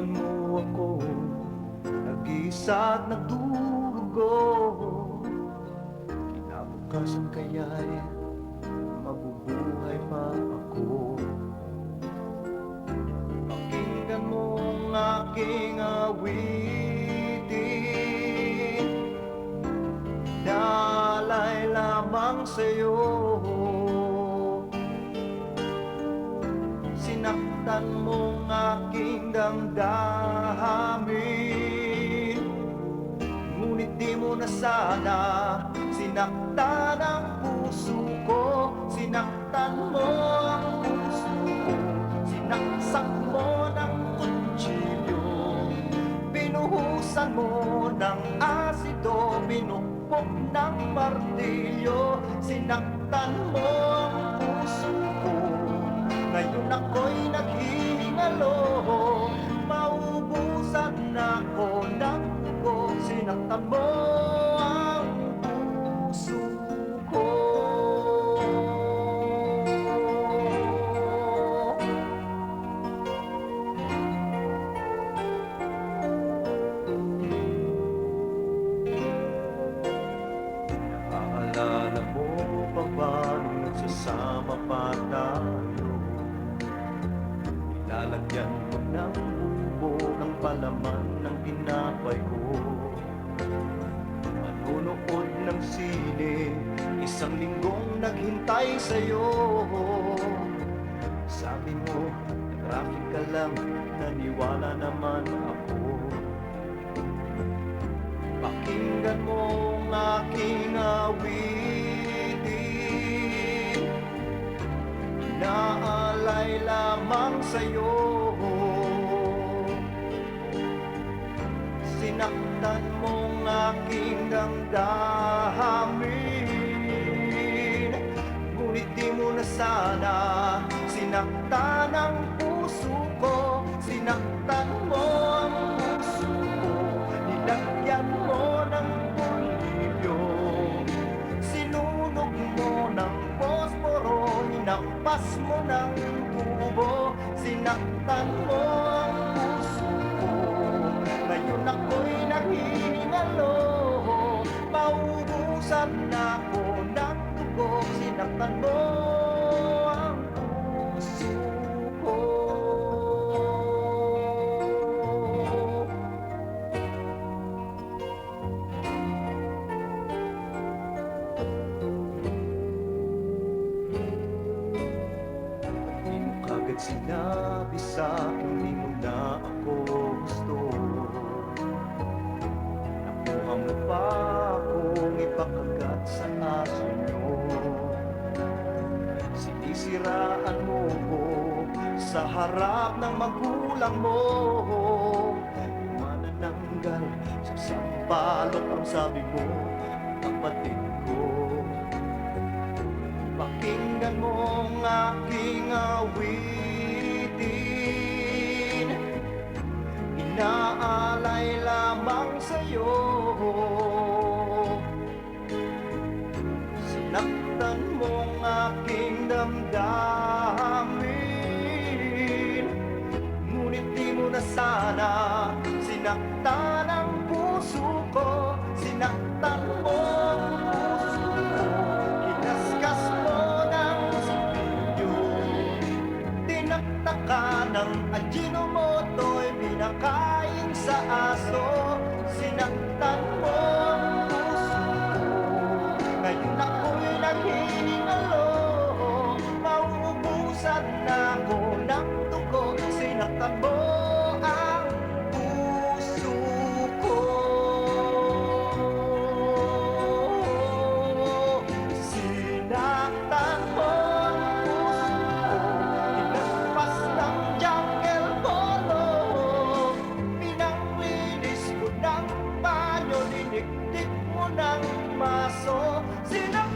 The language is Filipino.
Iniwan mo ako, nag-iisa at nagdurugo. Kinabukasan kaya'y mabubuhay pa ako. Pakinggan mo ang aking awitin, naalay lamang sa'yo. Sinaktan mong aking damdamin, ngunit di mo na sana sinaktan ang puso ko. Sinaktan mo ang puso ko, sinaksak mo ng kutsilyo, binuhusan mo ng asido, binukpok ng martilyo. Sinaktan mo ang puso ko, ngayon ako'y naghihingalo, maubusan ako ng dugo. Sinaktan mo ang puso ko. Naaalala mo pa ba nung nagsasama pa tayo? Lalagyan ko ng bubog ang palaman ng tinapay ko. Manunood ng sine, isang linggong naghintay sa'yo. Sabi mo, traffic ka lang, naniwala naman ako. Pakinggan mo ang aking awitin, naalay lamang sa'yo. Sinaktan mong aking damdamin, ngunit di mo na sana sinaktan ang puso ko. Sinaktan mo ang puso ko, nilagyan mo ng pulilyo, sinunog mo ng posporo, hinampas mo ng tubo. Sinaktan mo ang puso ko, ngayon ako'y naghihingalo, maubusan ako ng dugo. Sinaktan mo ang puso ko. Di mo kagad sinabi sa'kin, di mo na ako gusto. Nakuha mo pa akong ipakagat sa aso nyo. Sinisiraan mo ko sa harap ng magulang mo. Manananggal sa sampalok ang sabi mo, kapatid ko. Pakinggan mo ang aking awitin, inaalay lamang sa'yo. Sinaktan mo ang aking damdamin, ngunit di mo na sana sinaktan ang puso ko. Sinaktan mo ang puso ko, kinaskas mo ng sipilyo, tinaktakan ng Ajinomoto'y pinakain sa aso. Sinaktan mo ang puso ko, ngayon ako'y naghihingalo, mauubusan ako ng dugo. Sinaktan mo ang puso ko. Sinaktan mo ang puso ko, tinagpas ng jungle polo, pinanglinis ko ng banyo, dinikdik mo ng maso. Sinaktan